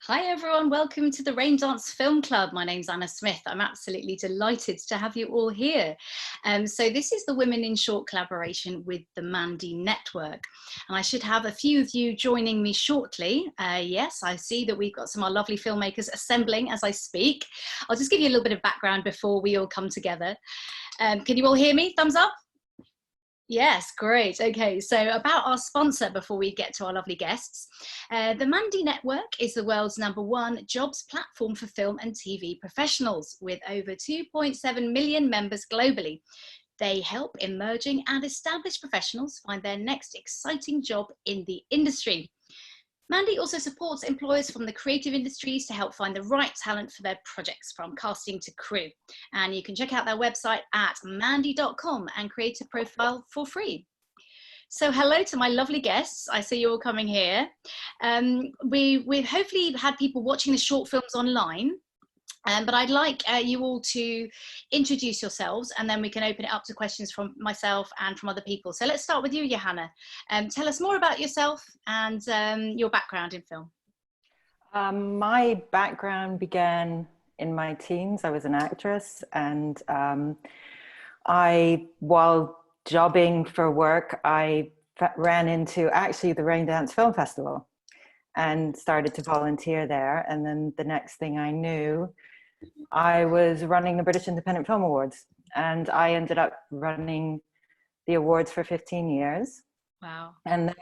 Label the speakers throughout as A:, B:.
A: Hi everyone, welcome to the Raindance Film Club. My name's Anna Smith. I'm absolutely delighted to have you all here. So this is the Women in Short collaboration with the Mandy Network. And I should have a few of you joining me shortly. Yes, I see that we've got some of our lovely filmmakers assembling as I speak. I'll just give you a little bit of background before we all come together. Can you all hear me? Thumbs up? Yes, great. Okay, so about our sponsor before we get to our lovely guests. The Mandy Network is the world's #1 jobs platform for film and TV professionals with over 2.7 million members globally. They help emerging and established professionals find their next exciting job in the industry. Mandy also supports employers from the creative industries to help find the right talent for their projects, from casting to crew. And you can check out their website at mandy.com and create a profile for free. So hello to my lovely guests. I see you all coming here. We've hopefully had people watching the short films online. But I'd like you all to introduce yourselves, and then we can open it up to questions from myself and from other people. So let's start with you, Johanna. Tell us more about yourself and your background in film.
B: My background began in my teens. I was an actress, and while jobbing for work, I ran into actually the Raindance Film Festival and started to volunteer there. And then the next thing I knew, I was running the British Independent Film Awards, and I ended up running the awards for 15 years.
A: Wow.
B: And then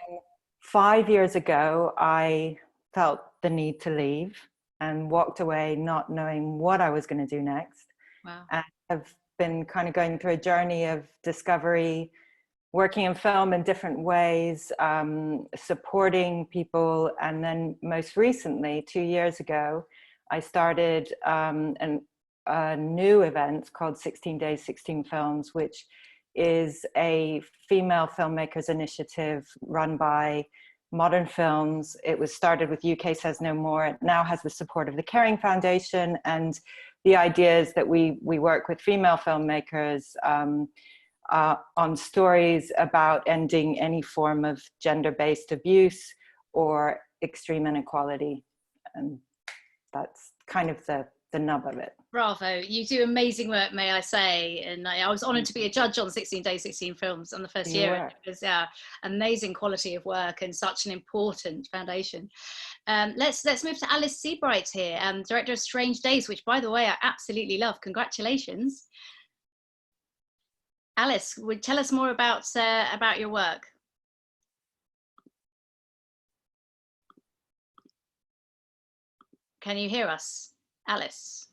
B: 5 years ago, I felt the need to leave and walked away not knowing what I was going to do next.
A: Wow.
B: And I've been kind of going through a journey of discovery, working in film in different ways, supporting people. And then most recently, 2 years ago, I started a new event called 16 Days, 16 Films, which is a female filmmakers initiative run by Modern Films. It was started with UK Says No More. It now has the support of the Caring Foundation. And the idea is that we work with female filmmakers on stories about ending any form of gender-based abuse or extreme inequality. And that's kind of the nub of it.
A: Bravo, you do amazing work, may I say. And I was honoured to be a judge on 16 Days, 16 Films on the first year. It was amazing quality of work and such an important foundation. Let's move to Alice Seabright here, director of Strange Days, which, by the way, I absolutely love. Congratulations. Alice, would tell us more about your work. Can you hear us, Alice?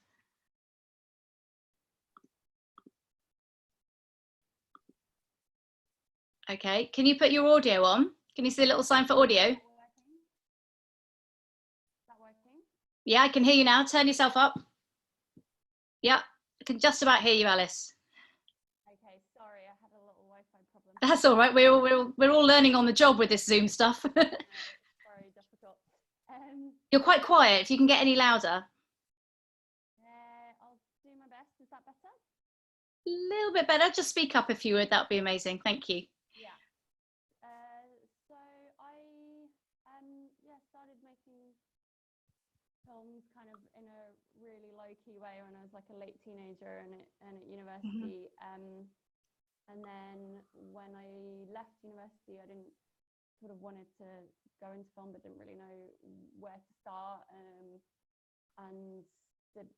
A: Okay, can you put your audio on? Can you see a little sign for audio? Is
C: that working?
A: Yeah, I can hear you now. Turn yourself up. Yeah, I can just about hear you, Alice.
C: Okay, sorry, I had a little Wi-Fi problem.
A: That's all right. We're all learning on the job with this Zoom stuff.
C: Very difficult.
A: You're quite quiet. If you can get any louder.
C: I'll do my best. Is that better?
A: A little bit better. Just speak up if you would. That would be amazing. Thank you.
C: Yeah. So I started making films kind of in a really low-key way when I was like a late teenager and at university. And then when I left university, I didn't sort of wanted to go into film, but didn't really know where to start. And did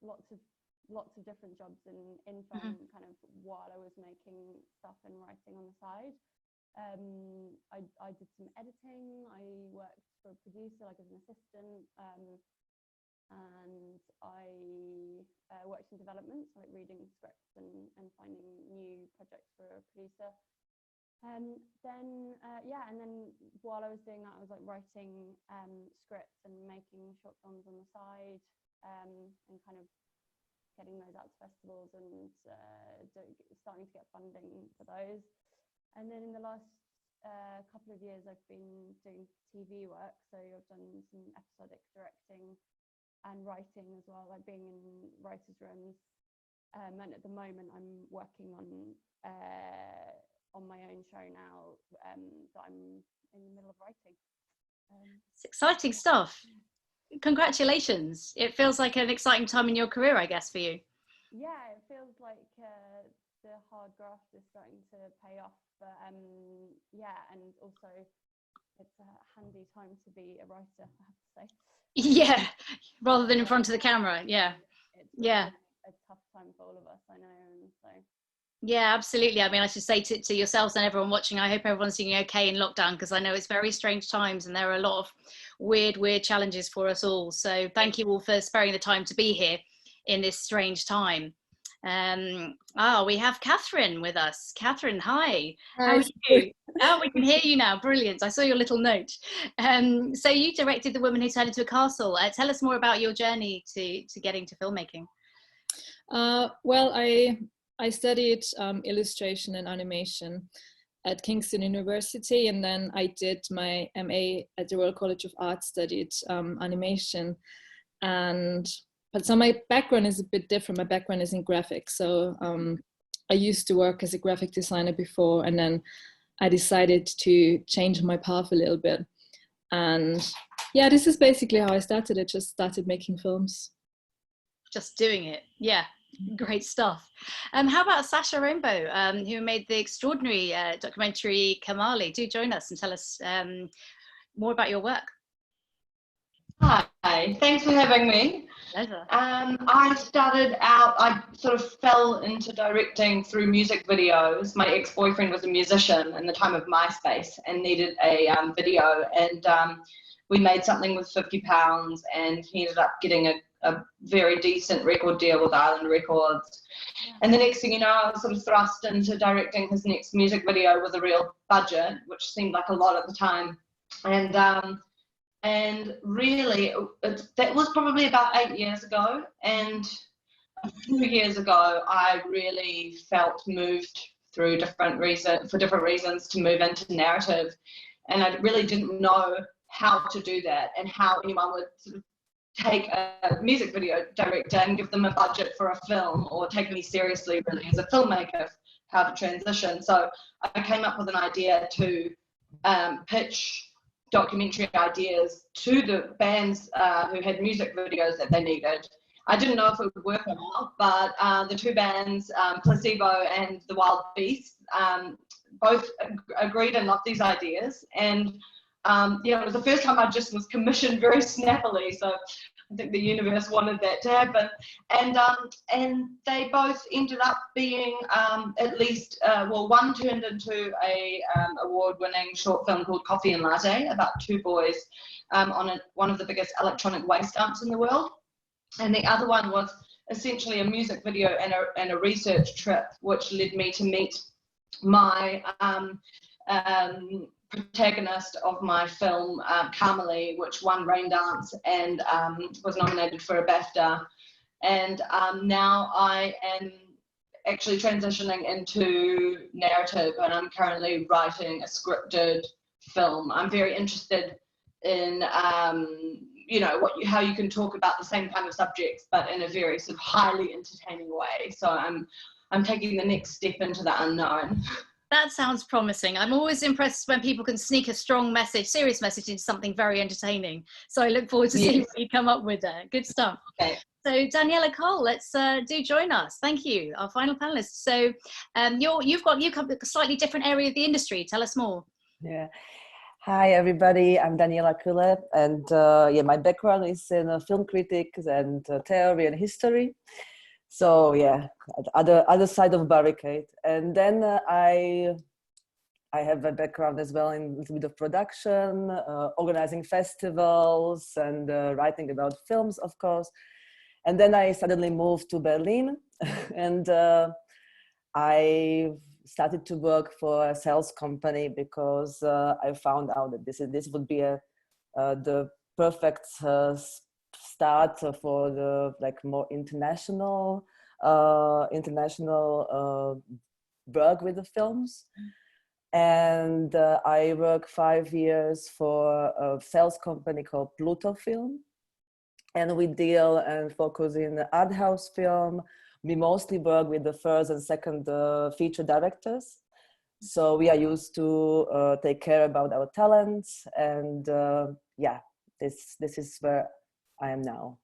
C: lots of different jobs in film, kind of while I was making stuff and writing on the side. I did some editing. I worked for a producer, like as an assistant, and I worked in development, so like reading scripts and finding new projects for a producer. And then while I was doing that, I was like writing scripts and making short films on the side, and kind of getting those out to festivals and starting to get funding for those. And then in the last couple of years, I've been doing TV work. So I've done some episodic directing and writing as well, like being in writers' rooms. And at the moment, I'm working on my own show now that I'm in the middle of writing.
A: It's exciting stuff. Congratulations. It feels like an exciting time in your career, I guess, for you.
C: Yeah, it feels like the hard graft is starting to pay off. But yeah, and also it's a handy time to be a writer, I have to say.
A: Yeah, rather than in front of the camera. Yeah.
C: It's
A: Yeah.
C: a tough time for all of us, I know, and so.
A: Yeah, absolutely. I mean, I should say to yourselves and everyone watching, I hope everyone's doing okay in lockdown, because I know it's very strange times and there are a lot of weird challenges for us all. So thank you all for sparing the time to be here in this strange time. We have Kathrin with us. Kathrin, hi. How are you? Oh, we can hear you now. Brilliant. I saw your little note. So you directed The Woman Who Turned Into a Castle. Tell us more about your journey to getting to filmmaking.
D: Well, I studied illustration and animation at Kingston University, and then I did my MA at the Royal College of Art, studied animation. But so my background is a bit different. My background is in graphics. So I used to work as a graphic designer before, and then I decided to change my path a little bit. And yeah, this is basically how I started. I just started making films.
A: Just doing it. Yeah. Great stuff. How about Sasha Rainbow, who made the extraordinary documentary Kamali? Do join us and tell us more about your work.
E: Hi, thanks for having me.
A: Pleasure.
E: I started out, I sort of fell into directing through music videos. My ex-boyfriend was a musician in the time of MySpace and needed a video, and we made something with £50, and he ended up getting a very decent record deal with Island Records. And the next thing you know, I was sort of thrust into directing his next music video with a real budget, which seemed like a lot at the time. And really, that was probably about 8 years ago. And a few years ago, I really felt moved through different reasons to move into narrative. And I really didn't know how to do that and how anyone would sort of take a music video director and give them a budget for a film, or take me seriously really as a filmmaker, how to transition. So I came up with an idea to pitch documentary ideas to the bands who had music videos that they needed. I didn't know if it would work or not, but the two bands, Placebo and The Wild Beasts, both agreed and loved these ideas. And it was the first time I just was commissioned very snappily. So I think the universe wanted that to happen. And they both ended up being at least, one turned into a award-winning short film called Coffee and Latte, about two boys on one of the biggest electronic waste dumps in the world. And the other one was essentially a music video and a research trip, which led me to meet my protagonist of my film, Kamali, which won Raindance and was nominated for a BAFTA. And now I am actually transitioning into narrative, and I'm currently writing a scripted film. I'm very interested in how you can talk about the same kind of subjects, but in a very sort of highly entertaining way. So I'm taking the next step into the unknown.
A: That sounds promising. I'm always impressed when people can sneak a strong message, serious message, into something very entertaining. So I look forward to seeing what you come up with there. Good stuff.
E: Okay.
A: So Daniella Cole, let's do join us. Thank you, our final panelist. So you come from a slightly different area of the industry. Tell us more.
F: Yeah. Hi everybody, I'm Daniela Cole, and my background is in film critics and theory and history. So yeah, other side of barricade. And then I have a background as well in a little bit of production, organizing festivals, and writing about films, of course. And then I suddenly moved to Berlin, and I started to work for a sales company because I found out that this would be the perfect start for the more international work with the films. And I worked 5 years for a sales company called Pluto Film, and we deal and focus in art house film. We mostly work with the first and second feature directors. So we are used to take care about our talents, and this is where I am now.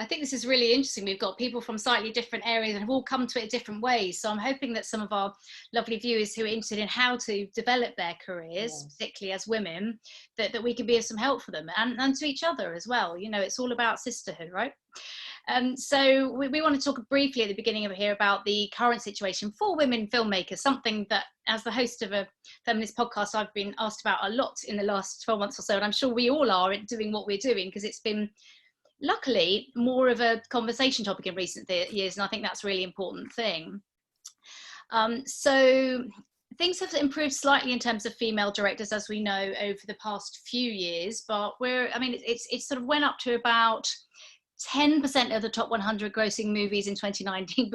A: I think this is really interesting. We've got people from slightly different areas and have all come to it different ways. So I'm hoping that some of our lovely viewers who are interested in how to develop their careers, particularly as women, that we can be of some help for them and to each other as well. You know, it's all about sisterhood, right? So we want to talk briefly at the beginning of here about the current situation for women filmmakers, something that as the host of a feminist podcast, I've been asked about a lot in the last 12 months or so. And I'm sure we all are doing what we're doing because it's been, luckily, more of a conversation topic in recent years, and I think that's a really important thing. So things have improved slightly in terms of female directors, as we know, over the past few years, but it sort of went up to about 10% of the top 100 grossing movies in 2019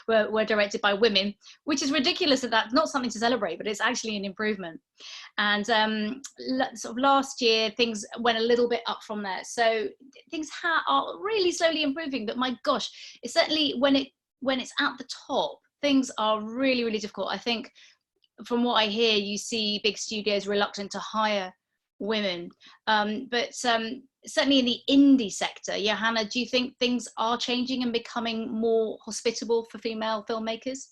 A: were directed by women, which is ridiculous. That's not something to celebrate, but it's actually an improvement. And sort of last year, things went a little bit up from there. So things are really slowly improving, but my gosh, it's certainly when it's at the top, things are really, really difficult. I think from what I hear, you see big studios reluctant to hire women, but certainly in the indie sector, Johanna, do you think things are changing and becoming more hospitable for female filmmakers?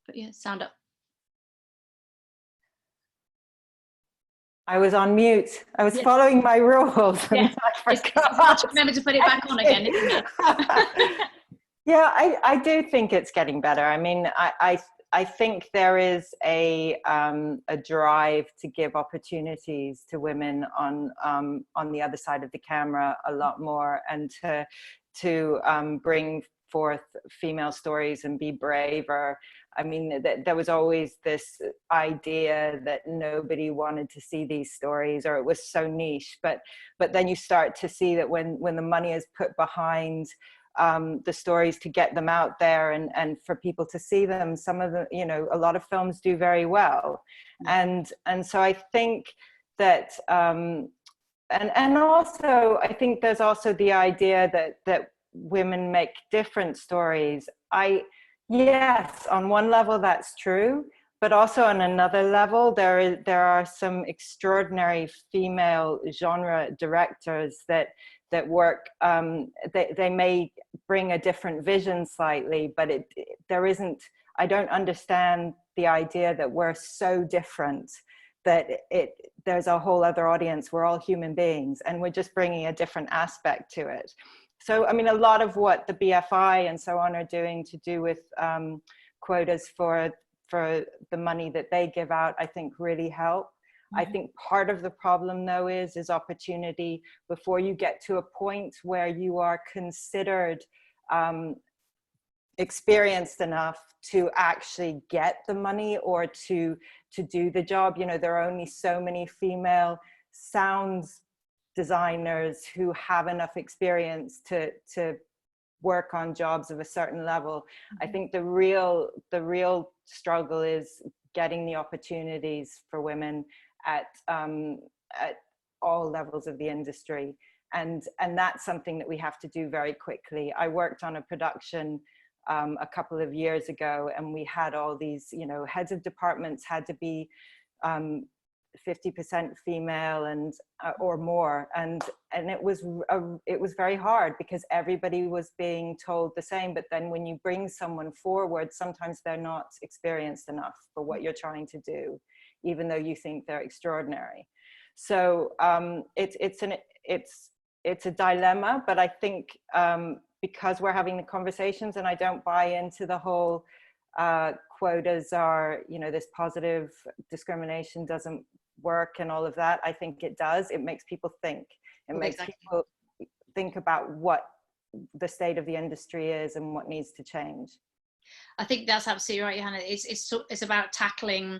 A: But yeah, sound up.
B: I was on mute. I was following my rules.
A: Yes. It's hard to remember to put it back on again, isn't it?
B: Yeah, I do think it's getting better. I mean, I think there is a drive to give opportunities to women on the other side of the camera a lot more, and to bring forth female stories and be braver. I mean, there was always this idea that nobody wanted to see these stories, or it was so niche. But then you start to see that when the money is put behind the stories to get them out there and for people to see them, some of the, a lot of films do very well. And so I think that, and also I think there's also the idea that women make different stories. Yes, on one level that's true, but also on another level, there are some extraordinary female genre directors that work. They may bring a different vision slightly, but I don't understand the idea that we're so different that there's a whole other audience. We're all human beings, and we're just bringing a different aspect to it. So, I mean, a lot of what the BFI and so on are doing to do with quotas for the money that they give out, I think really help. I think part of the problem, though, is opportunity. Before you get to a point where you are considered experienced enough to actually get the money or to do the job, there are only so many female sounds designers who have enough experience to work on jobs of a certain level. I think the real struggle is getting the opportunities for women at all levels of the industry, and that's something that we have to do very quickly. I worked on a production a couple of years ago, and we had all these, heads of departments had to be 50% female and or more, and it was very hard because everybody was being told the same. But then when you bring someone forward, sometimes they're not experienced enough for what you're trying to do, even though you think they're extraordinary. So it's a dilemma, but I think because we're having the conversations, and I don't buy into the whole quotas are, this positive discrimination doesn't work and all of that. I think it does. It makes people think. It makes people think about what the state of the industry is and what needs to change.
A: I think that's absolutely right, Johanna. It's about tackling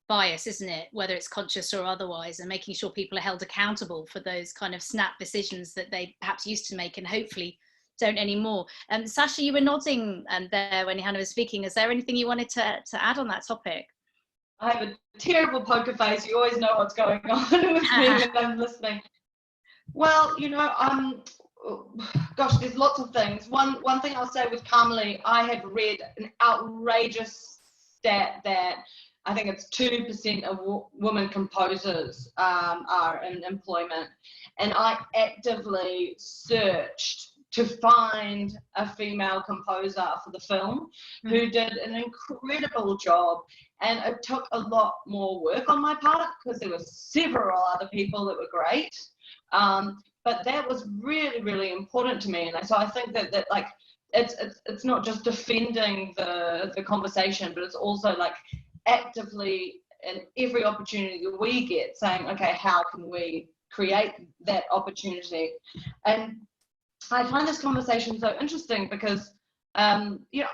A: bias, isn't it? Whether it's conscious or otherwise, and making sure people are held accountable for those kind of snap decisions that they perhaps used to make and hopefully don't anymore. Sasha, you were nodding there when Johanna was speaking. Is there anything you wanted to add on that topic?
E: I have a terrible poker face. You always know what's going on with me when I'm listening. Well, gosh, there's lots of things. One thing I'll say with Carmelie, I had read an outrageous stat that I think it's 2% of women composers are in employment. And I actively searched to find a female composer for the film who did an incredible job. And it took a lot more work on my part because there were several other people that were great. But that was really, really important to me. And so I think that like, it's not just defending the conversation, but it's also like actively in every opportunity that we get saying, okay, how can we create that opportunity? And I find this conversation so interesting because, you know,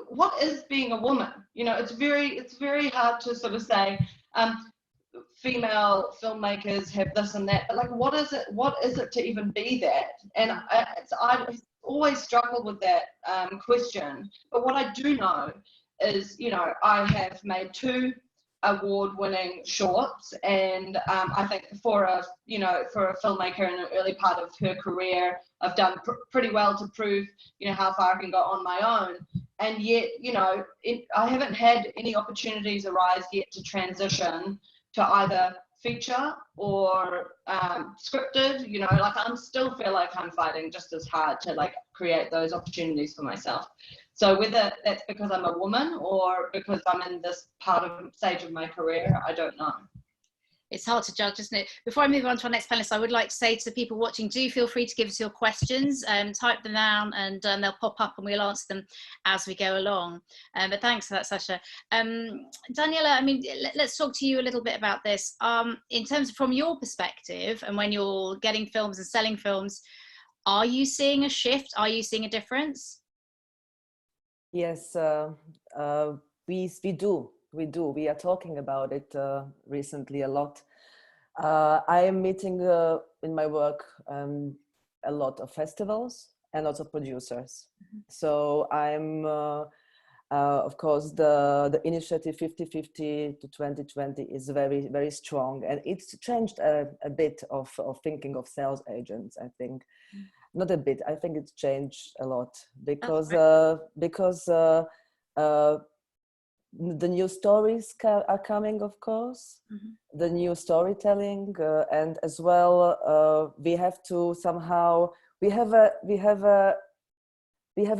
E: what is being a woman? You know, it's very hard to sort of say, female filmmakers have this and that, but like, what is it to even be that? And I always struggled with that question. But what I do know is, you know, I have made 2 award-winning shorts, and I think for a filmmaker in the early part of her career, I've done pretty well to prove, you know, how far I can go on my own. And yet, you know, I haven't had any opportunities arise yet to transition to either feature or scripted. You know, like I still feel like I'm fighting just as hard to like create those opportunities for myself. So whether that's because I'm a woman or because I'm in this stage of my career, I don't know.
A: It's hard to judge, isn't it? Before I move on to our next panelist, I would like to say to people watching, do feel free to give us your questions, type them down, and they'll pop up and we'll answer them as we go along. But thanks for that, Sasha. Daniela, I mean, let's talk to you a little bit about this. In terms of from your perspective, and when you're getting films and selling films, are you seeing a shift? Are you seeing a difference?
F: Yes, we do. We are talking about it recently a lot. I am meeting in my work a lot of festivals and lots of producers. So I'm, of course, the initiative 50/50 to 2020 is very, very strong. And it's changed a bit of thinking of sales agents, I think. Not a bit, I think it's changed a lot because the new stories are coming, of course, the new storytelling, and as well, we have to somehow, we have a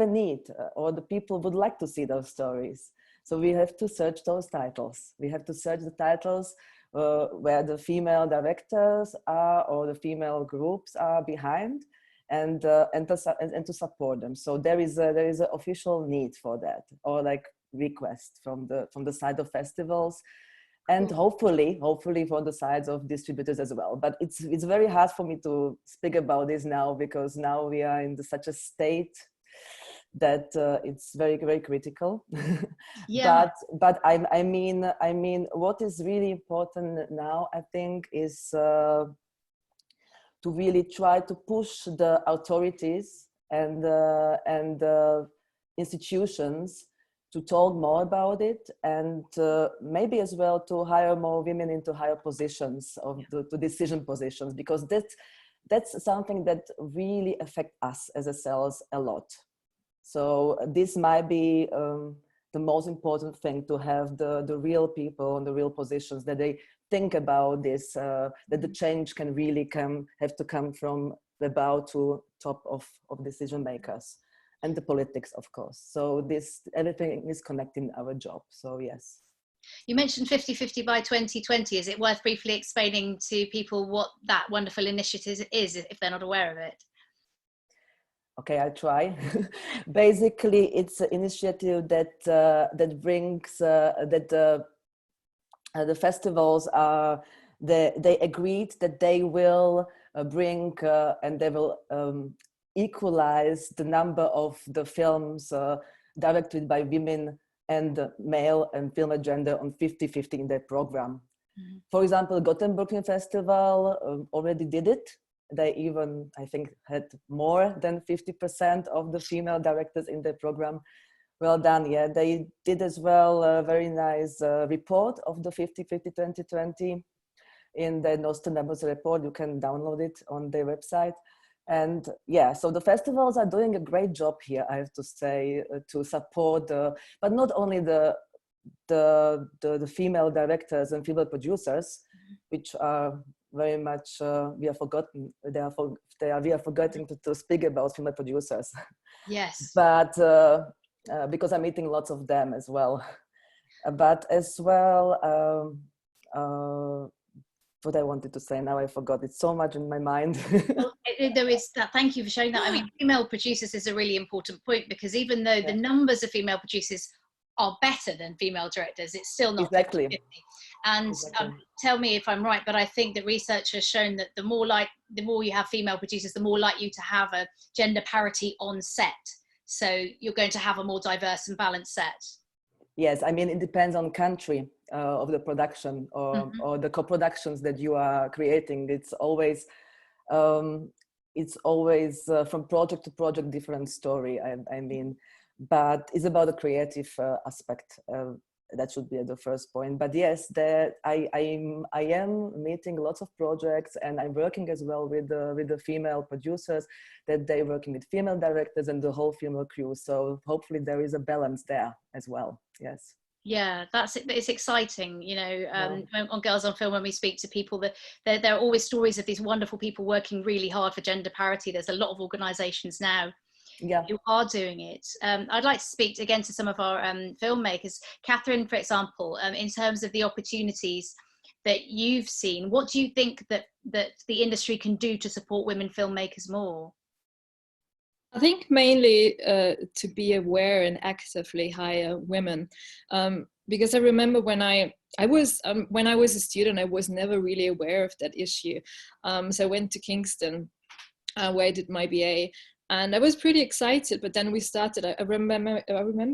F: need, or the people would like to see those stories. So we have to search those titles. We have to search the titles where the female directors are or the female groups are behind, and to support them. So there is an official need for that, or like request from the side of festivals, and hopefully for the sides of distributors as well. But it's very hard for me to speak about this now, because now we are in such a state that it's very, very critical.
A: Yeah.
F: but I mean what is really important now, I think, is to really try to push the authorities and institutions to talk more about it, and maybe as well to hire more women into higher positions of the decision positions, because that's something that really affects us as a sales a lot. So this might be the most important thing, to have the real people in the real positions, that they think about this, that the change can really have to come from about to top of decision makers. And the politics, of course. So everything is connecting our job. So yes.
A: You mentioned 50/50 by 2020. Is it worth briefly explaining to people what that wonderful initiative is, if they're not aware of it?
F: Okay, I'll try. Basically, it's an initiative that brings the festivals are they agreed that they will bring and they will equalize the number of the films directed by women and male and female gender on 50/50 in their program. For example, Gothenburg Film Festival already did it. They even, I think, had more than 50% of the female directors in their program. Well done, yeah. They did as well a very nice report of the 50/50 2020 in the Nostradamus report. You can download it on their website. And yeah, so the festivals are doing a great job here, I have to say, to support, but not only the the female directors and female producers, which are very much we are forgotten. We are forgetting to speak about female producers.
A: Yes.
F: But because I'm meeting lots of them as well. But as well, what I wanted to say now I forgot. It's so much in my mind.
A: Well, there is that. Thank you for showing that. I mean, female producers is a really important point, because even though the numbers of female producers are better than female directors, it's still not
F: exactly
A: 50-50. And tell me if I'm right, but I think that research has shown that the more you have female producers, the more likely to have a gender parity on set. So you're going to have a more diverse and balanced set.
F: Yes, I mean, it depends on country of the production or the co-productions that you are creating. It's always from project to project different story. I mean, but it's about the creative aspect. That should be the first point. But yes, I am meeting lots of projects, and I'm working as well with the female producers, that they're working with female directors and the whole female crew. So hopefully there is a balance there as well. Yes.
A: Yeah, it's exciting, you know. On Girls on Film, when we speak to people, that there are always stories of these wonderful people working really hard for gender parity. There's a lot of organizations now who are doing it. I'd like to speak again to some of our filmmakers. Kathrin, for example, in terms of the opportunities that you've seen, what do you think that the industry can do to support women filmmakers more?
D: I think mainly to be aware and actively hire women, because I remember when I was a student, I was never really aware of that issue. So I went to Kingston, where I did my BA, and I was pretty excited. But then we started. I remember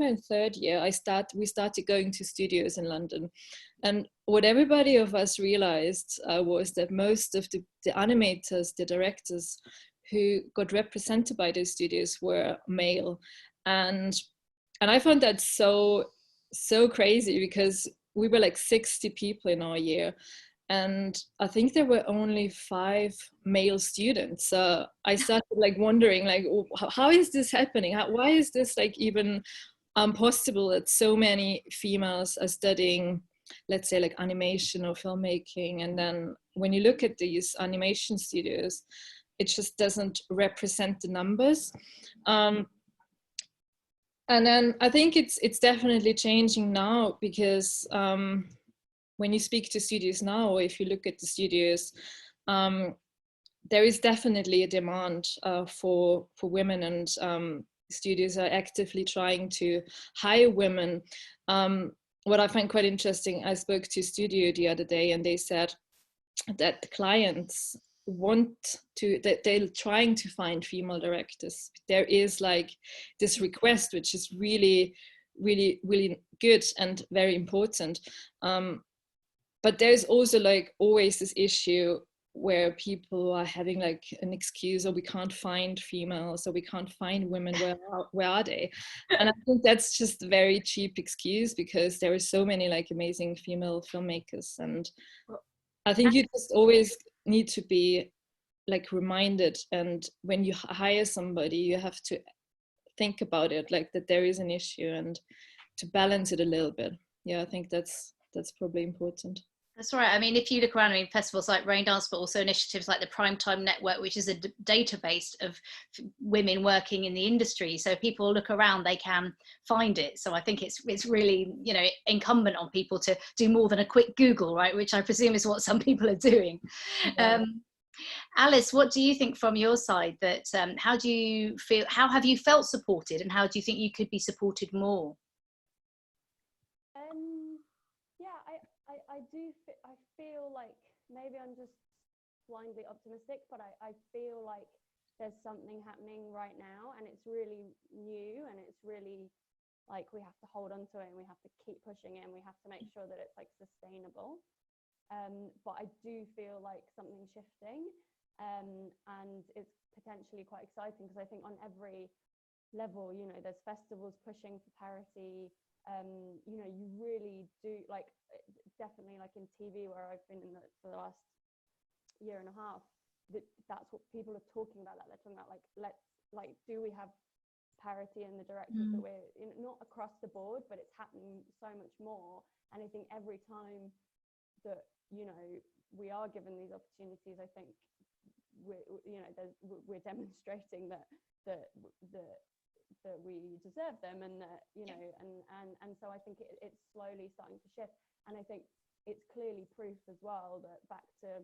D: in third year, we started going to studios in London, and what everybody of us realized was that most of the animators, the directors who got represented by those studios were male, and I found that so crazy, because we were like 60 people in our year, and I think there were only 5 male students. So I started like wondering, like, how is this happening? Why is this like even possible that so many females are studying, let's say, like animation or filmmaking? And then when you look at these animation studios, it just doesn't represent the numbers. And then I think it's definitely changing now, because when you speak to studios now, or if you look at the studios, there is definitely a demand for women, and studios are actively trying to hire women. What I find quite interesting, I spoke to a studio the other day, and they said that the clients that they're trying to find female directors. There is like this request, which is really, really, really good and very important. But there's also like always this issue where people are having like an excuse, or we can't find females, or we can't find women, where are they? And I think that's just a very cheap excuse, because there are so many like amazing female filmmakers. And I think you just always need to be like reminded, and when you hire somebody, you have to think about it, like that there is an issue, and to balance it a little bit. Yeah, I think that's probably important.
A: That's right. I mean, if you look around, I mean, festivals like Raindance, but also initiatives like the Primetime Network, which is a database of women working in the industry. So people look around, they can find it. So I think it's really, you know, incumbent on people to do more than a quick Google, right? Which I presume is what some people are doing. Yeah. Alice, what do you think from your side? That how do you feel? How have you felt supported, and how do you think you could be supported more?
C: Yeah, I feel like maybe I'm just blindly optimistic, but I feel like there's something happening right now, and it's really new, and it's really like we have to hold on to it, and we have to keep pushing it, and we have to make sure that it's like sustainable. But I do feel like something's shifting, and it's potentially quite exciting, because I think on every level, you know, there's festivals pushing for parity. You know, you really do, like, definitely like in TV, where I've been in for the last year and a half, that's what people are talking about. That they're talking about, like, do we have parity in the directors that we're not across the board, but it's happening so much more. And I think every time that, you know, we are given these opportunities, I think we're demonstrating that we deserve them, and that, you know, and so I think it's slowly starting to shift. And I think it's clearly proof as well that, back to,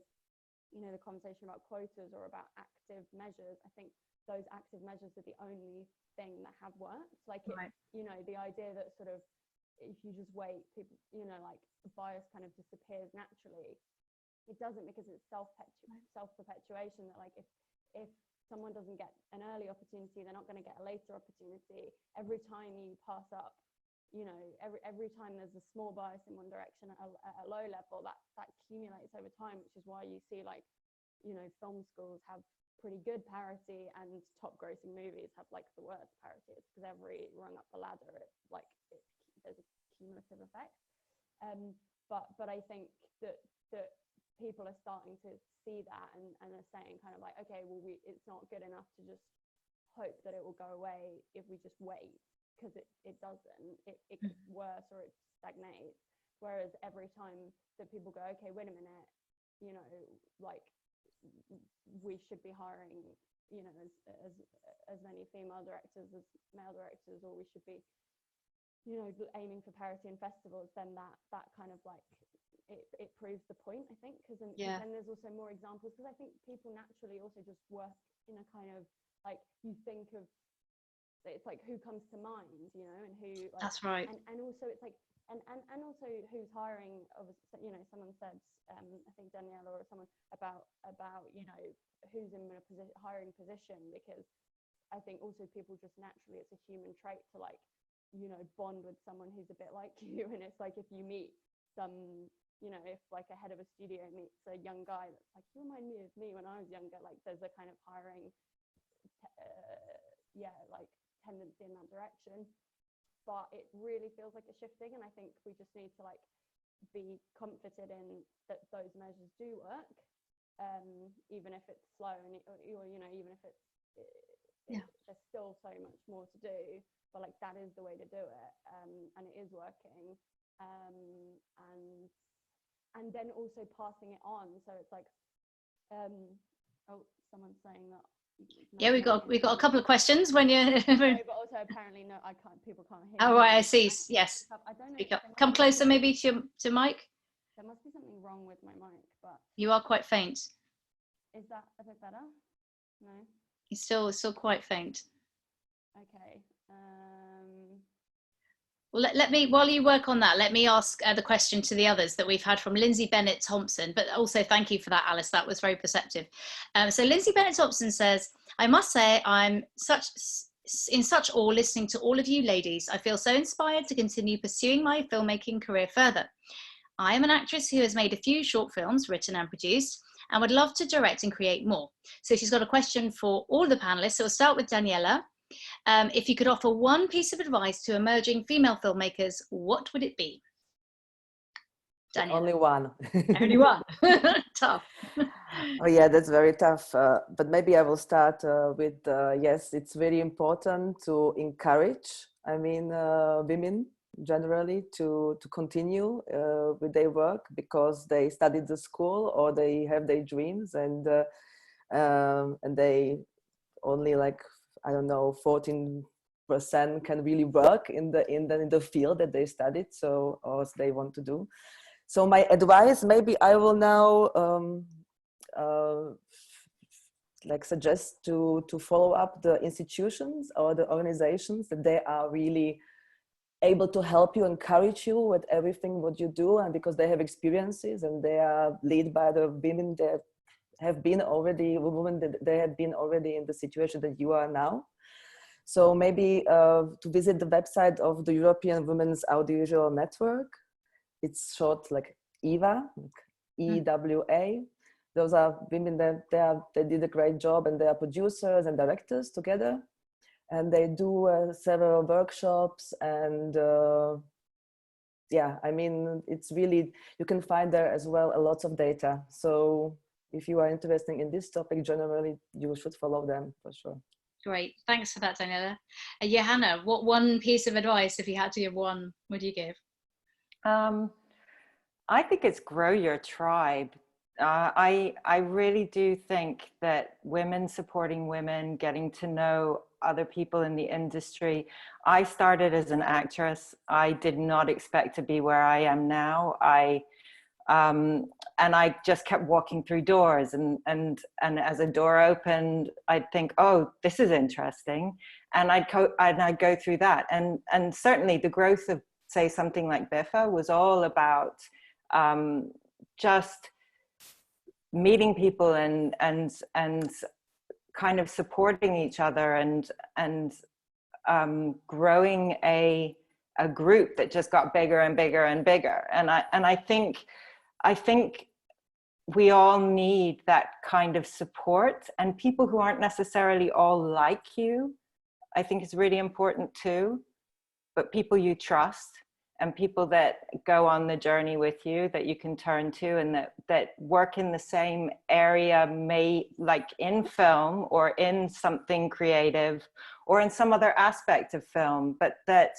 C: you know, the conversation about quotas or about active measures, I think those active measures are the only thing that have worked. Like, it, you know, the idea that sort of if you just wait, people, you know, like, bias kind of disappears naturally. It doesn't, because it's self-perpetuation, that, like, if someone doesn't get an early opportunity, they're not going to get a later opportunity. Every time you pass up, you know, every time there's a small bias in one direction at a low level, that accumulates over time, which is why you see, like, you know, film schools have pretty good parity and top grossing movies have, like, the worst parity. It's because every rung up the ladder, there's a cumulative effect. But I think that people are starting to see that and are saying kind of like, okay, well, it's not good enough to just hope that it will go away if we just wait, because it doesn't. It gets worse, or it stagnates. Whereas every time that people go, okay, wait a minute, you know, like, we should be hiring, you know, as many female directors as male directors, or we should be, you know, aiming for parity in festivals, then that kind of, like, it proves the point, I think, because then there's also more examples, because I think people naturally also just work in a kind of, like, you think of, it's like, who comes to mind, you know, and who, like,
A: that's right.
C: And also it's like, and also who's hiring, you know, someone said, I think Daniela or someone, about you know, who's in a hiring position, because I think also people just naturally, it's a human trait to, like, you know, bond with someone who's a bit like you. And it's like, if you meet some, you know, if, like, a head of a studio meets a young guy that's like, you remind me of me when I was younger, like, there's a kind of hiring like, tendency in that direction. But it really feels like it's shifting, and I think we just need to, like, be comforted in that those measures do work, even if it's slow, and or, you know, even if there's still so much more to do, but, like, that is the way to do it, and it is working, and then also passing it on. So it's like, oh, someone's saying that.
A: Yeah, we got a couple of questions when you.
C: No, but also apparently no, I can't. People can't hear.
A: Oh, right, I see. Yes.
C: I don't know.
A: Speak up. Come closer, maybe to Mike.
C: There must be something wrong with my mic, but
A: you are quite faint.
C: Is that a bit better? No.
A: It's still quite faint.
C: Okay.
A: Well, let me, while you work on that, let me ask the question to the others that we've had from Lindsay Bennett Thompson, but also thank you for that, Alice, that was very perceptive. So Lindsay Bennett Thompson says, I must say I'm in such awe listening to all of you ladies. I feel so inspired to continue pursuing my filmmaking career further. I am an actress who has made a few short films written and produced and would love to direct and create more. So she's got a question for all the panelists. So we'll start with Daniela. If you could offer one piece of advice to emerging female filmmakers, what would it be? Daniela.
F: Only one.
A: Only one. Tough.
F: Oh yeah, that's very tough. But maybe I will start with, yes, it's very important to encourage, I mean, women generally to continue with their work, because they studied the school or they have their dreams, and they only, like, I don't know, 14% can really work in the field that they studied, so, or they want to do. So my advice, maybe I will now like suggest to follow up the institutions or the organizations that they are really able to help you, encourage you with everything what you do, and because they have experiences and they are led by the women that have been already, women that they have been already in the situation that you are now. So maybe to visit the website of the European Women's Audiovisual Network. It's short like EWA, EWA. Those are women that they did a great job, and they are producers and directors together. And they do several workshops, and yeah, I mean, it's really, you can find there as well a lot of data. So if you are interested in this topic generally, you should follow them for sure.
A: Great, thanks for that, Daniela. Johanna, what one piece of advice, if you had to give one, would you give?
B: I think it's grow your tribe. I really do think that women supporting women, getting to know other people in the industry. I started as an actress. I did not expect to be where I am now. And I just kept walking through doors, and as a door opened, I'd think, oh, this is interesting, and I'd go through that, and certainly the growth of, say, something like Biffa was all about just meeting people and kind of supporting each other and growing a group that just got bigger and bigger and bigger. And I think we all need that kind of support, and people who aren't necessarily all like you, I think is really important too, but people you trust and people that go on the journey with you that you can turn to, and that work in the same area, like in film or in something creative or in some other aspect of film, but that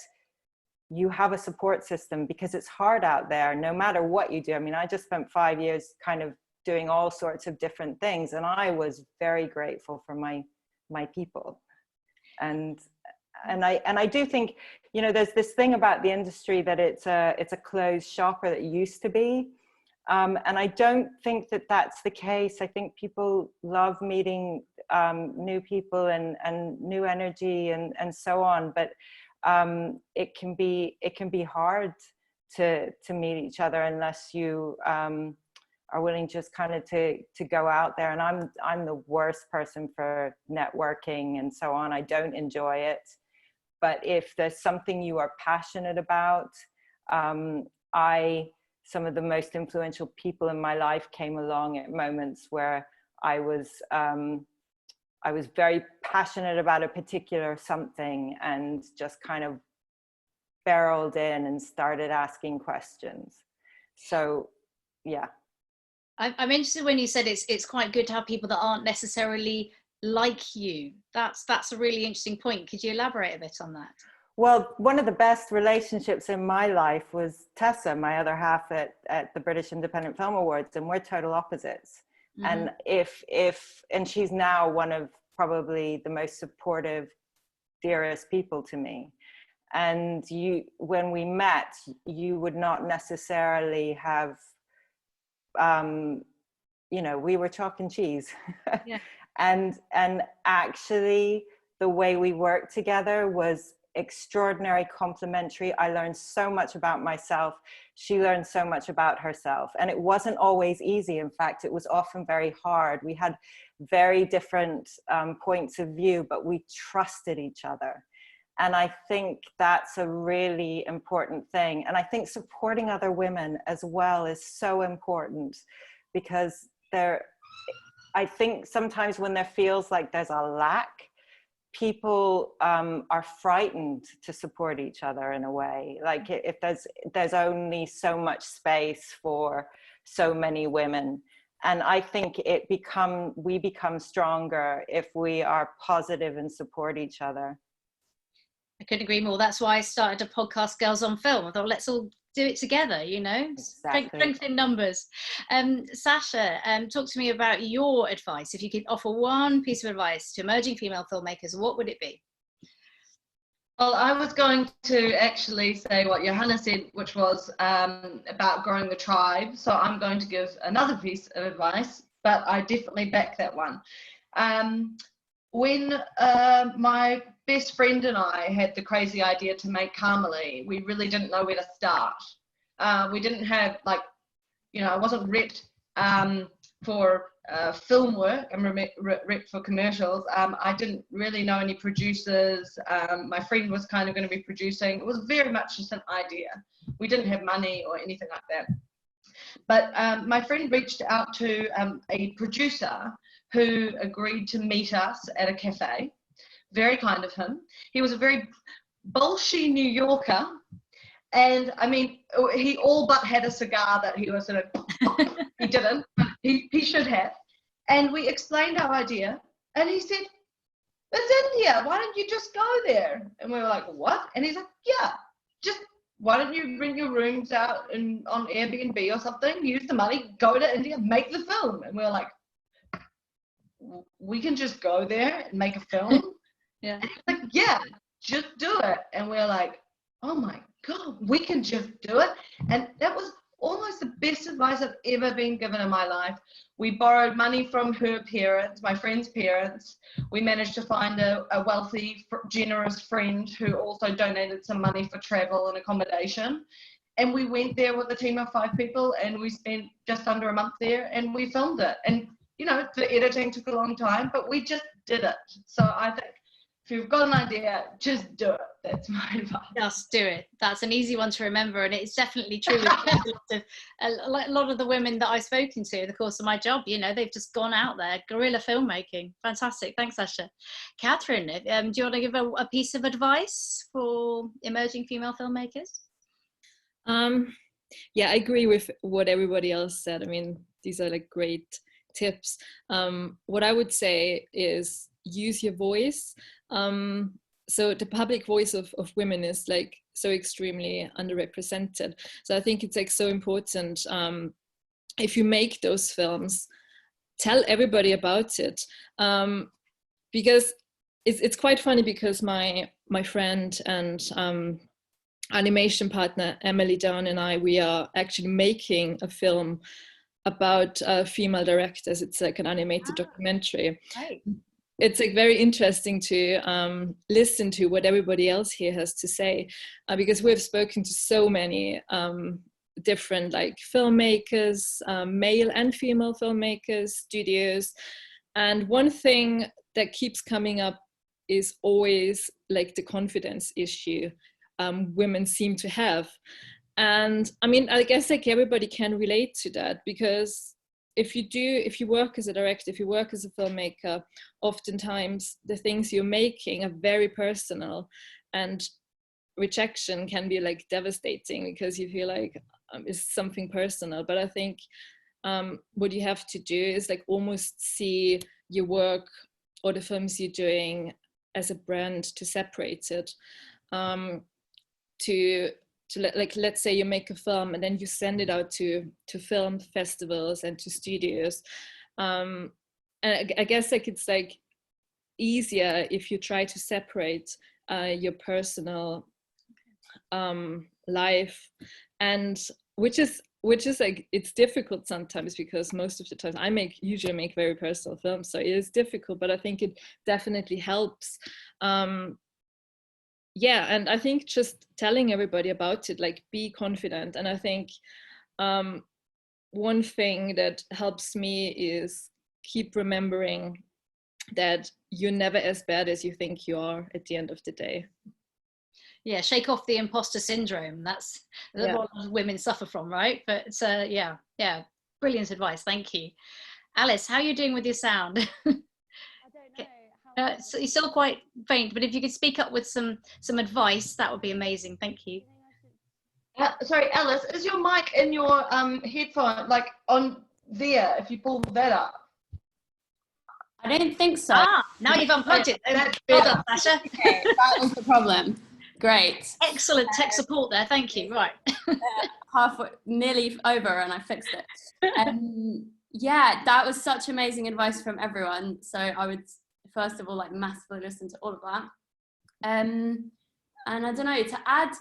B: you have a support system, because it's hard out there no matter what you do. I mean, I just spent 5 years kind of doing all sorts of different things, and I was very grateful for my people. And I do think, you know, there's this thing about the industry that it's a closed shop, or that used to be, and I don't think that that's the case. I think people love meeting new people and new energy and so on, but it can be hard to meet each other unless you are willing just kind of to go out there. And I'm the worst person for networking and so on. I don't enjoy it. But if there's something you are passionate about, some of the most influential people in my life came along at moments where I was very passionate about a particular something, and just kind of barreled in and started asking questions. So, yeah. I'm
A: interested when you said it's quite good to have people that aren't necessarily like you. That's a really interesting point. Could you elaborate a bit on that?
B: Well, one of the best relationships in my life was Tessa, my other half at the British Independent Film Awards, and we're total opposites. Mm-hmm. And she's now one of probably the most supportive, dearest people to me. And when we met, you would not necessarily have, you know, we were chalk and cheese. Yeah. and actually the way we worked together was extraordinary, complementary. I learned so much about myself. She learned so much about herself, and it wasn't always easy. In fact, it was often very hard. We had very different points of view, but we trusted each other. And I think that's a really important thing. And I think supporting other women as well is so important, because I think sometimes when there feels like there's a lack, people are frightened to support each other in a way. Like if there's only so much space for so many women. And I think we become stronger if we are positive and support each other.
A: I couldn't agree more. That's why I started a podcast, Girls on Film. I thought, let's all do it together, you know, exactly. Strength in numbers. Sasha, talk to me about your advice. If you could offer one piece of advice to emerging female filmmakers, what would it be?
E: Well, I was going to actually say what Johanna said, which was about growing the tribe. So I'm going to give another piece of advice, but I definitely back that one. When my best friend and I had the crazy idea to make Carmelie, we really didn't know where to start. We didn't have, like, you know, I wasn't repped for film work and repped for commercials. I didn't really know any producers. My friend was kind of going to be producing. It was very much just an idea. We didn't have money or anything like that. But my friend reached out to a producer who agreed to meet us at a cafe. Very kind of him. He was a very bolshy New Yorker, and I mean, he all but had a cigar that he was sort of, he didn't, but he should have. And we explained our idea, and he said, it's India. Why don't you just go there? And we were like, what? And he's like, yeah, just why don't you rent your rooms out on Airbnb or something? Use the money, go to India, make the film. And we were like, we can just go there and make a film.
A: Yeah.
E: And he's like, yeah, just do it. And we're like, oh my God, we can just do it. And that was almost the best advice I've ever been given in my life. We borrowed money from her parents, my friend's parents. We managed to find a wealthy, generous friend who also donated some money for travel and accommodation. And we went there with a team of 5 people, and we spent just under a month there, and we filmed it. And, you know, the editing took a long time, but we just did it. So I think if you've got an idea, just do it. That's my advice.
A: Just do it. That's an easy one to remember, and it's definitely true. A lot of the women that I've spoken to in the course of my job, you know, they've just gone out there, guerrilla filmmaking. Fantastic. Thanks, Sasha. Kathrin, do you want to give a piece of advice for emerging female filmmakers?
D: Yeah, I agree with what everybody else said. I mean, these are like great tips. What I would say is use your voice. So the public voice of women is like so extremely underrepresented. So I think it's like so important, if you make those films, tell everybody about it. Because it's quite funny, because my friend and animation partner Emily Down and I, we are actually making a film about female directors. It's like an animated documentary.
A: Right.
D: It's like very interesting to listen to what everybody else here has to say, because we've spoken to so many different like filmmakers, male and female filmmakers, studios, and one thing that keeps coming up is always like the confidence issue women seem to have. And I mean, I guess like everybody can relate to that, because if you work as a director, if you work as a filmmaker, oftentimes the things you're making are very personal, and rejection can be like devastating because you feel like it's something personal. But I think what you have to do is like almost see your work or the films you're doing as a brand, to separate it, like, let's say you make a film and then you send it out to film festivals and to studios. And I guess like it's like easier if you try to separate your personal life, and which is like, it's difficult sometimes, because most of the time I usually make very personal films, so it is difficult, but I think it definitely helps. Yeah, and I think just telling everybody about it, like, be confident. And I think one thing that helps me is keep remembering that you're never as bad as you think you are at the end of the day.
A: Yeah, shake off the imposter syndrome. That's what a lot of women suffer from, right? But yeah, brilliant advice. Thank you. Alice, how are you doing with your sound?
C: I don't know.
A: So you're still quite faint, but if you could speak up with some advice, that would be amazing. Thank you.
E: Sorry, Alice, is your mic in your headphone, like on there, if you pull that up?
G: I don't think so.
A: Now you've unplugged it.
E: That's
A: Well done, Sasha.
G: Okay, that was the problem. Great.
A: Excellent tech support there. Thank you. Right.
G: Halfway, nearly over, and I fixed it. Yeah, that was such amazing advice from everyone. So I would, first of all, like, massively listen to all of that. And I don't know, to add,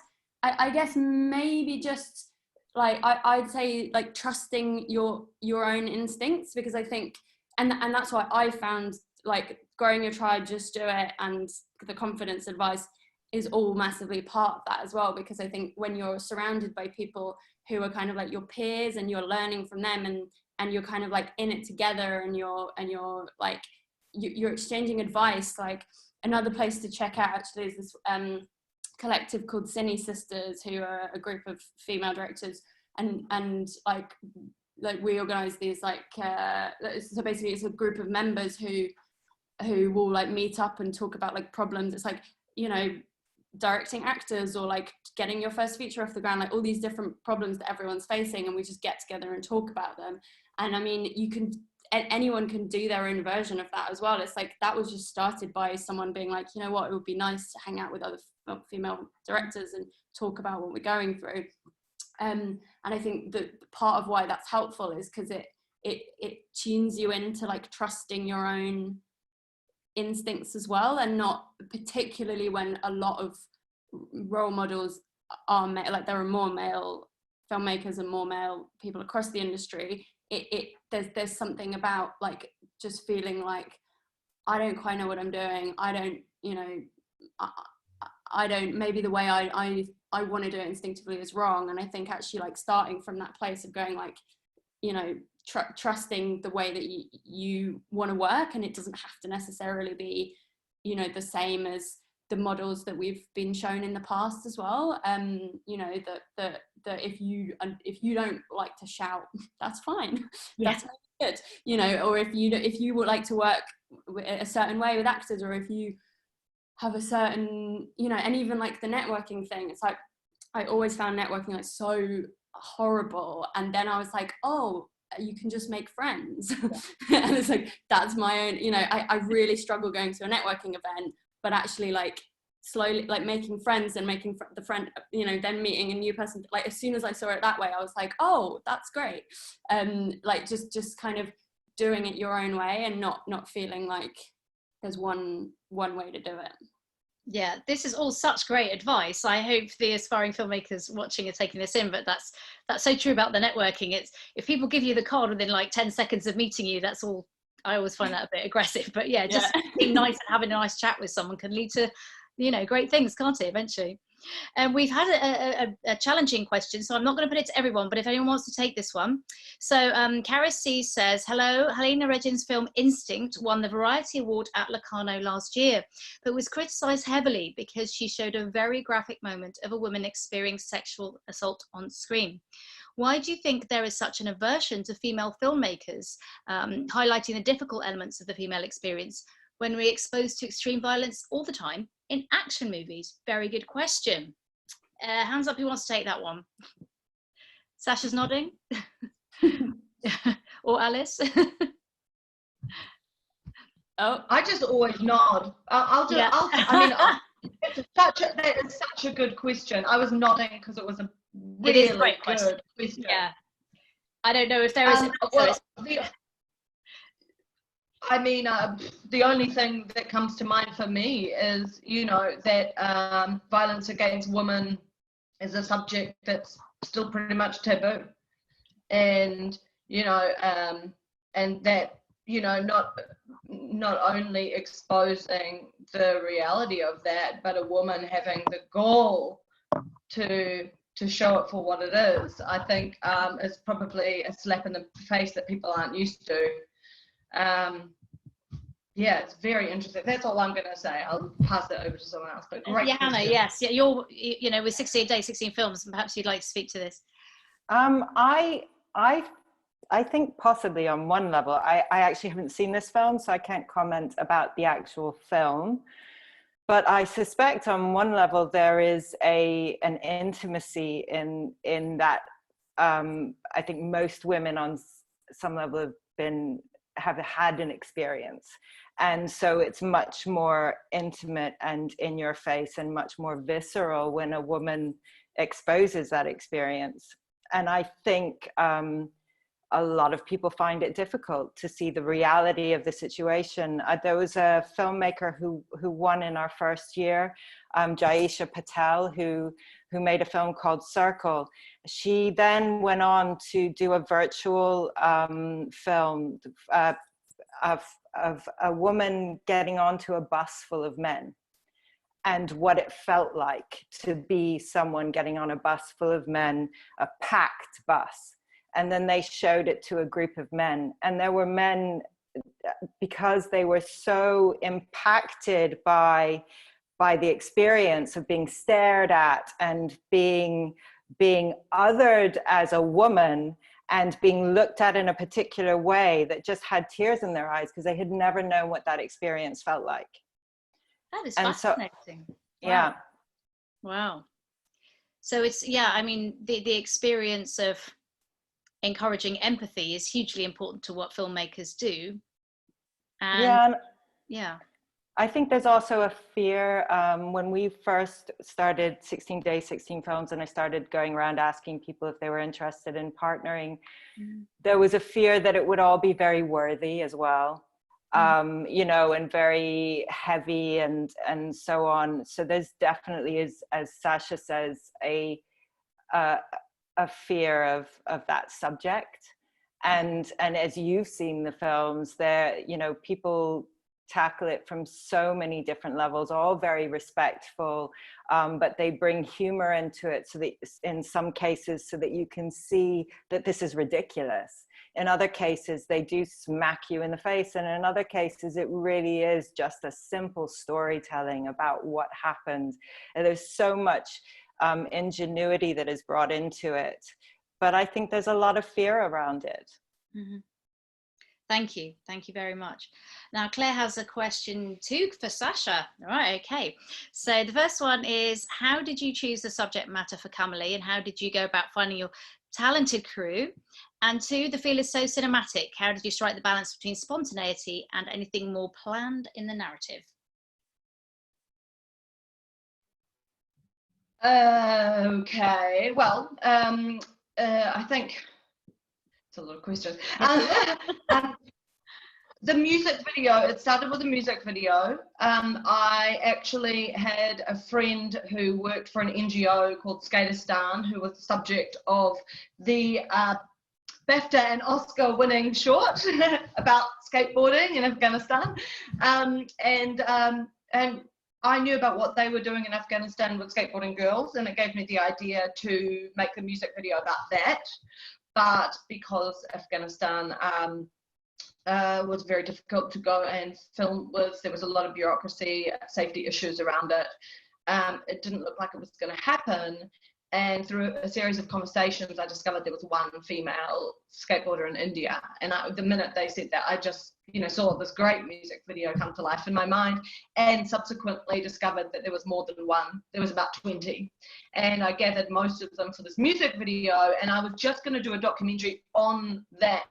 G: I guess maybe just like, I'd say like trusting your own instincts, because I think, and that's why I found like growing your tribe, just do it, and the confidence advice is all massively part of that as well, because I think when you're surrounded by people who are kind of like your peers and you're learning from them, and you're kind of like in it together, and you're like you're exchanging advice. Like, another place to check out actually is this collective called Cine Sisters, who are a group of female directors, and like we organize these like so basically it's a group of members who will like meet up and talk about like problems. It's like, you know, directing actors, or like getting your first feature off the ground, like all these different problems that everyone's facing, and we just get together and talk about them. And I mean, anyone can do their own version of that as well. It's like that was just started by someone being like, you know what, it would be nice to hang out with other female directors and talk about what we're going through. And I think that part of why that's helpful is because it tunes you into like trusting your own instincts as well, and not particularly when a lot of role models are like there are more male filmmakers and more male people across the industry. There's something about like just feeling like I don't quite know what I'm doing. I don't, you know, I don't, maybe the way I want to do it instinctively is wrong. And I think actually like starting from that place of going like, you know, trusting the way that you want to work, and it doesn't have to necessarily be, you know, the same as the models that we've been shown in the past as well. You know, that if you don't like to shout, that's fine. Yeah. That's good, you know. Or if you would like to work a certain way with actors, or if you have a certain, you know, and even like the networking thing, it's like I always found networking like so horrible, and then I was like, oh, you can just make friends. Yeah. And it's like, that's my own, you know, I really struggle going to a networking event, but actually like slowly like making friends and making the friend, you know, then meeting a new person, like as soon as I saw it that way, I was like, oh, that's great. Like just kind of doing it your own way, and not feeling like there's one way to do it.
A: Yeah, this is all such great advice. I hope the aspiring filmmakers watching are taking this in, but that's so true about the networking. It's if people give you the card within like 10 seconds of meeting you, that's all. I always find that a bit aggressive, but yeah, just being nice and having a nice chat with someone can lead to, you know, great things, can't it, eventually? And we've had a challenging question, so I'm not going to put it to everyone, but if anyone wants to take this one. So Karis C says, hello, Helena Regin's film Instinct won the Variety Award at Locarno last year, but was criticised heavily because she showed a very graphic moment of a woman experiencing sexual assault on screen. Why do you think there is such an aversion to female filmmakers, highlighting the difficult elements of the female experience when we're exposed to extreme violence all the time in action movies? Very good question. Hands up who wants to take that one. Sasha's nodding. Or Alice.
E: Oh, I just always nod. That is such a good question. I was nodding because it was a really good question.
A: Yeah. I don't know if there is
E: the only thing that comes to mind for me is, you know, that violence against women is a subject that's still pretty much taboo, and you know, and that, you know, not only exposing the reality of that, but a woman having the gall to show it for what it is, I think is probably a slap in the face that people aren't used to. Yeah, it's very interesting. That's all I'm going to say. I'll pass it over to someone else. But great
A: Johanna,
E: question.
A: yes, yeah, you're, you know, with 68 days, 16 films, and perhaps you'd like to speak to this.
B: I think possibly on one level, I actually haven't seen this film, so I can't comment about the actual film. But I suspect on one level there is an intimacy in that. I think most women on some level have had an experience, and so it's much more intimate and in your face and much more visceral when a woman exposes that experience. And I think a lot of people find it difficult to see the reality of the situation. There was a filmmaker who won in our first year, Jaisha Patel, who made a film called Circle. She then went on to do a virtual film of a woman getting onto a bus full of men, and what it felt like to be someone getting on a bus full of men, a packed bus. And then they showed it to a group of men, and there were men, because they were so impacted by the experience of being stared at and being othered as a woman and being looked at in a particular way, that just had tears in their eyes because they had never known what that experience felt like.
A: That is fascinating.
B: So, yeah.
A: Wow. So it's, yeah, I mean, the experience of encouraging empathy is hugely important to what filmmakers do. And
B: yeah. I think there's also a fear when we first started 16 Days, 16 Films, and I started going around asking people if they were interested in partnering, there was a fear that it would all be very worthy as well, you know, and very heavy and so on. So there's definitely, as Sasha says, a fear of that subject. And as you've seen the films, there, you know, people tackle it from so many different levels, all very respectful, but they bring humor into it, so that in some cases, so that you can see that this is ridiculous. In other cases, they do smack you in the face, and in other cases, it really is just a simple storytelling about what happened. And there's so much ingenuity that is brought into it, but I think there's a lot of fear around it.
A: Mm-hmm. Thank you very much. Now Claire has a question too for Sasha. All right, okay. So the first one is, how did you choose the subject matter for Cölle, and how did you go about finding your talented crew? And two, the feel is so cinematic. How did you strike the balance between spontaneity and anything more planned in the narrative?
E: Okay, well, I think it's a lot of questions. The music video, it started with a music video. I actually had a friend who worked for an NGO called Skaterstan, who was the subject of the BAFTA and Oscar winning short about skateboarding in Afghanistan. And I knew about what they were doing in Afghanistan with skateboarding girls, and it gave me the idea to make the music video about that. But because Afghanistan was very difficult to go and film with, there was a lot of bureaucracy, safety issues around it. It didn't look like it was going to happen. And through a series of conversations, I discovered there was one female skateboarder in India. And the minute they said that, I just, you know, saw this great music video come to life in my mind, and subsequently discovered that there was more than one. There was about 20. And I gathered most of them for this music video, and I was just going to do a documentary on that,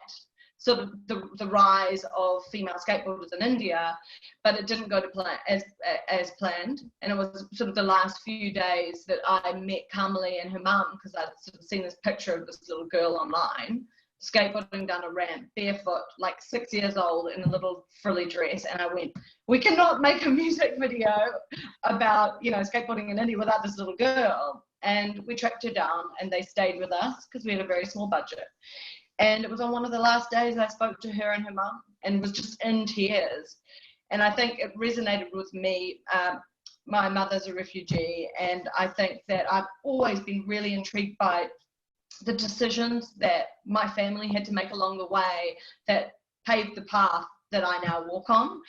E: sort of the rise of female skateboarders in India, but it didn't go to plan as planned. And it was sort of the last few days that I met Cölle and her mum, because I'd sort of seen this picture of this little girl online skateboarding down a ramp barefoot, like 6 years old, in a little frilly dress. And I went, we cannot make a music video about, you know, skateboarding in India without this little girl. And we tracked her down, and they stayed with us because we had a very small budget. And it was on one of the last days I spoke to her and her mum, and was just in tears. And I think it resonated with me. My mother's a refugee, and I think that I've always been really intrigued by the decisions that my family had to make along the way that paved the path that I now walk on.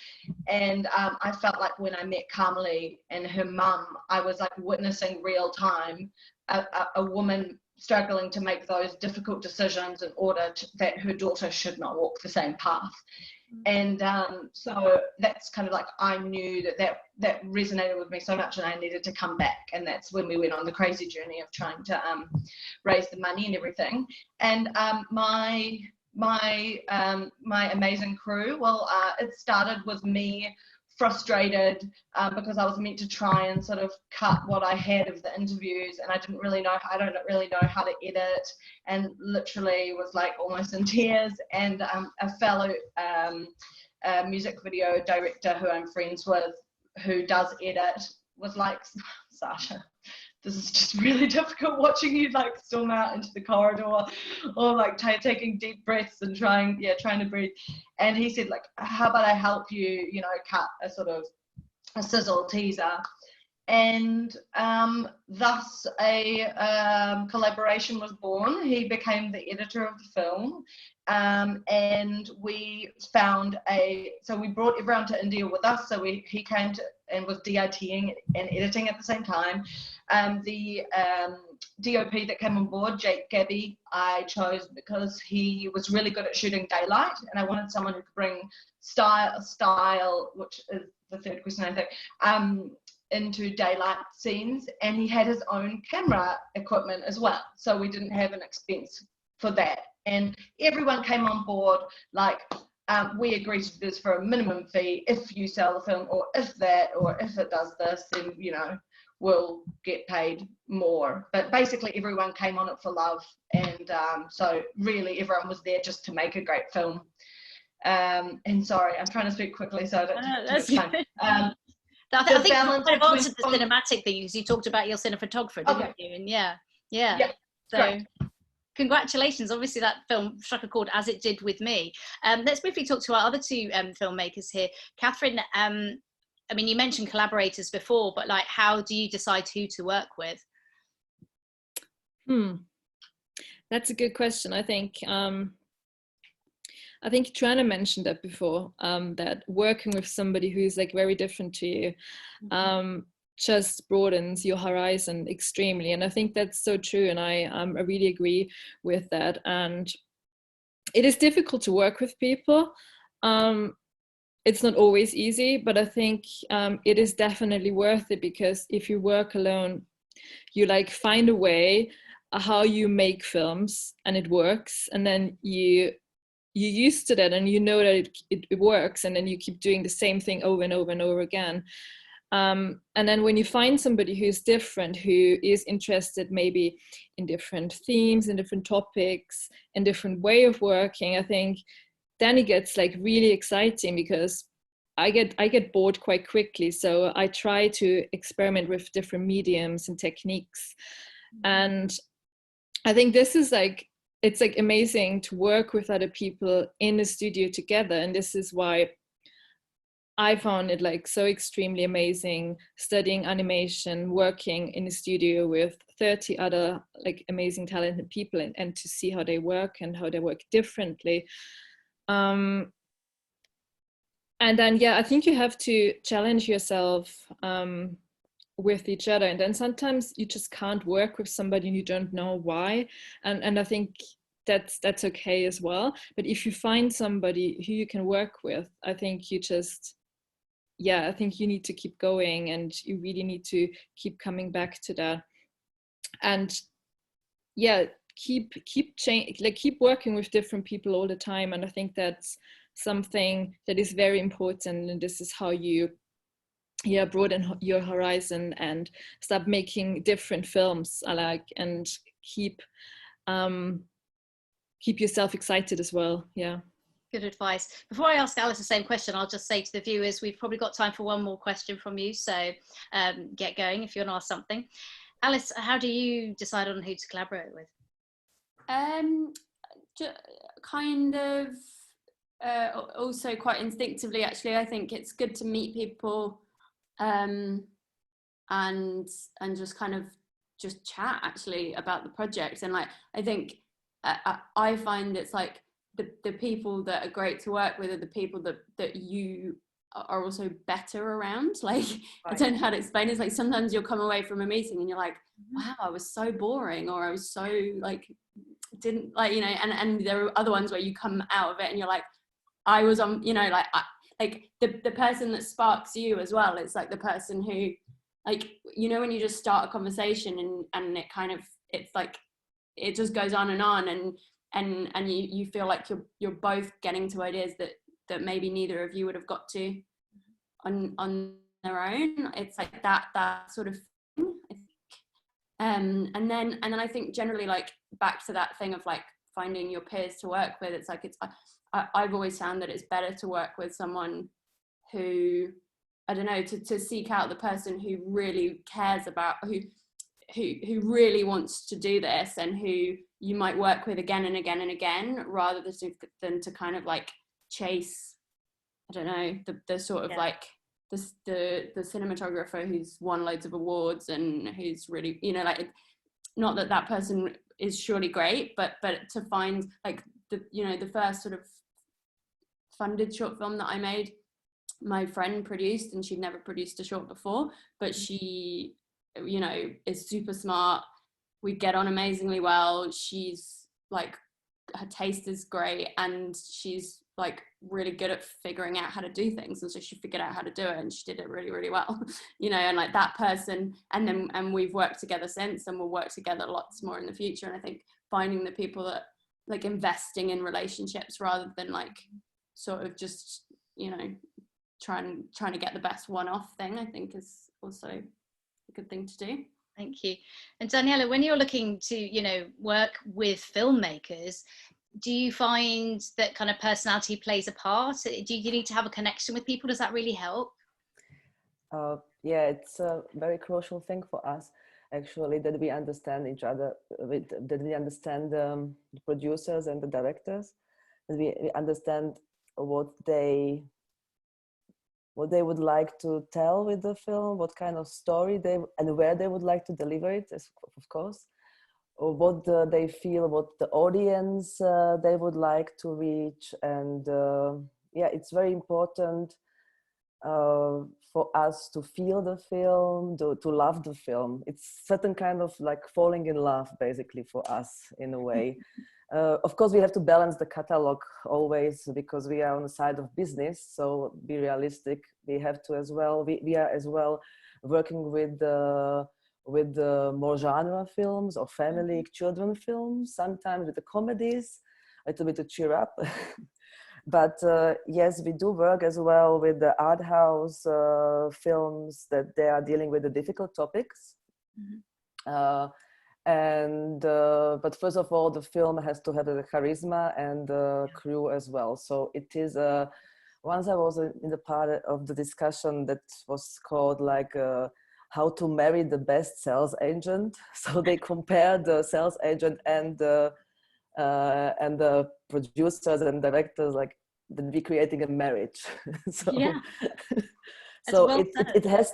E: And I felt like when I met Cölle and her mum, I was like witnessing real time a woman struggling to make those difficult decisions in order that her daughter should not walk the same path. And so that's kind of like, I knew that resonated with me so much, and I needed to come back. And that's when we went on the crazy journey of trying to raise the money and everything. And my amazing crew, well, it started with me frustrated because I was meant to try and sort of cut what I had of the interviews, and I don't really know how to edit, and literally was like almost in tears. And a fellow music video director who I'm friends with, who does edit, was like, Sasha, this is just really difficult watching you like storm out into the corridor, or like taking deep breaths and trying to breathe. And he said, like, how about I help you, you know, cut a sort of a sizzle teaser. And thus a collaboration was born. He became the editor of the film, and we found so we brought everyone to India with us. So he came to and was DITing and editing at the same time. The DOP that came on board, Jake Gabby, I chose because he was really good at shooting daylight, and I wanted someone who could bring style, which is the third question, I think, into daylight scenes. And he had his own camera equipment as well, so we didn't have an expense for that and everyone came on board, like, we agreed to this for a minimum fee if you sell the film, or if it does this, then, you know, we'll get paid more. But basically everyone came on it for love, and so really everyone was there just to make a great film. And sorry, I'm trying to speak quickly so I don't take too much time.
A: I think you kind of answered the cinematic thing, because you talked about your cinematographer, didn't you? And yeah. So great. Congratulations. Obviously that film struck a chord, as it did with me. Let's briefly talk to our other two filmmakers here. Kathrin, I mean, you mentioned collaborators before, but like, how do you decide who to work with?
D: That's a good question. I think Johanna mentioned that before, that working with somebody who's like very different to you just broadens your horizon extremely. And I think that's so true. And I really agree with that. And it is difficult to work with people. It's not always easy, but I think it is definitely worth it, because if you work alone, you like find a way how you make films and it works. And then you're used to that and you know that it works, and then you keep doing the same thing over and over and over again. And then when you find somebody who's different, who is interested maybe in different themes and different topics and different way of working, I think then it gets like really exciting, because I get bored quite quickly. So I try to experiment with different mediums and techniques. And I think this is like, it's like amazing to work with other people in the studio together. And this is why I found it like so extremely amazing studying animation, working in the studio with 30 other like amazing talented people, and to see how they work and how they work differently. And then, yeah, I think you have to challenge yourself with each other. And then sometimes you just can't work with somebody and you don't know why. And I think that's okay as well. But if you find somebody who you can work with, I think you just, yeah, I think you need to keep going, and you really need to keep coming back to that. And yeah, keep working with different people all the time. And I think that's something that is very important. And this is how you broaden your horizon and start making different films, and keep yourself excited as well. Yeah.
A: Good advice. Before I ask Alice the same question, I'll just say to the viewers, we've probably got time for one more question from you. So get going if you want to ask something. Alice, how do you decide on who to collaborate with?
G: Kind of also quite instinctively, actually. I think it's good to meet people and just kind of just chat actually about the project. And like, I think I find it's like the people that are great to work with are the people that you are also better around. Like, right. I don't know how to explain it. It's like sometimes you'll come away from a meeting and you're like, wow, I was so boring, or I was so like, didn't like, you know, and there are other ones where you come out of it and you're like, I was on, you know, like, like the person that sparks you as well. It's like the person who, like, you know, when you just start a conversation and it kind of, it's like, it just goes on and you feel like you're both getting to ideas that maybe neither of you would have got to on their own. It's like that sort of thing, I think. And then I think generally, like, back to that thing of like finding your peers to work with, it's like, I've always found that it's better to work with someone who, I don't know, to seek out the person who really cares about, who really wants to do this, and who you might work with again and again and again, rather than to kind of like chase, I don't know, the sort of like the cinematographer who's won loads of awards and who's really, you know, like, not that person is surely great, but to find like the first sort of funded short film that I made, my friend produced, and she'd never produced a short before, but she, you know, is super smart. We get on amazingly well. She's like, her taste is great, and she's like really good at figuring out how to do things, and so she figured out how to do it, and she did it really, really well, you know. And like that person, and we've worked together since, and we'll work together lots more in the future. And I think finding the people like investing in relationships rather than like sort of just, you know, trying to get the best one-off thing, I think is also a good thing to do.
A: Thank you. And Daniela, when you're looking to, you know, work with filmmakers, do you find that kind of personality plays a part? Do you need to have a connection with people? Does that really help?
F: Yeah, it's a very crucial thing for us, actually, that we understand each other, that we understand the producers and the directors, that we understand what they would like to tell with the film, what kind of story and where they would like to deliver it, of course, or what they feel, what the audience they would like to reach. And yeah, it's very important for us to feel the film, to love the film. It's certain kind of like falling in love, basically, for us in a way. Of course, we have to balance the catalog always, because we are on the side of business, so be realistic. We have to as well, we are as well working with more genre films or family children films, sometimes with the comedies, a little bit to cheer up. But yes, we do work as well with the art house films that they are dealing with the difficult topics. Mm-hmm. But first of all, the film has to have the charisma and the crew as well. So it is once I was in the part of the discussion that was called like how to marry the best sales agent. So they compared the sales agent and the producers and directors, like they'd be creating a marriage. So
A: yeah.
F: So
A: well
F: it has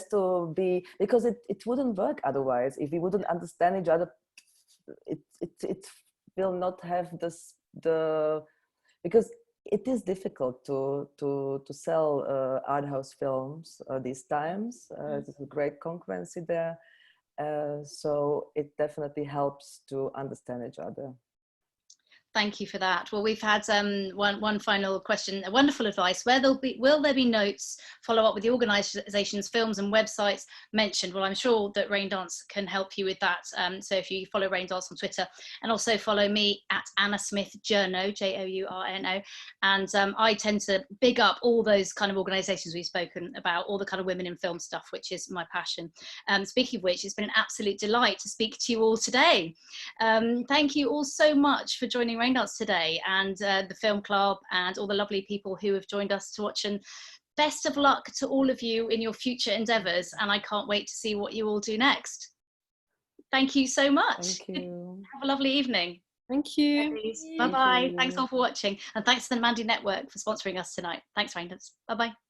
F: to be, because it wouldn't work otherwise. If we wouldn't understand each other, it will not have because it is difficult to sell art house films these times. There's a great concurrency there, so it definitely helps to understand each other.
A: Thank you for that. Well, we've had one final question, a wonderful advice. Will there be notes, follow up with the organisations, films and websites mentioned? Well, I'm sure that Raindance can help you with that. So if you follow Raindance on Twitter, and also follow me at Anna Smith Journo, Journo. And I tend to big up all those kind of organisations we've spoken about, all the kind of women in film stuff, which is my passion. Speaking of which, it's been an absolute delight to speak to you all today. Thank you all so much for joining Raindance today, and the film club, and all the lovely people who have joined us to watch, and best of luck to all of you in your future endeavours, and I can't wait to see what you all do next. Thank you so much.
F: Thank you.
A: Have a lovely evening.
D: Thank you.
A: Bye bye. Thanks all for watching, and thanks to the Mandy Network for sponsoring us tonight. Thanks, Raindance. Bye bye.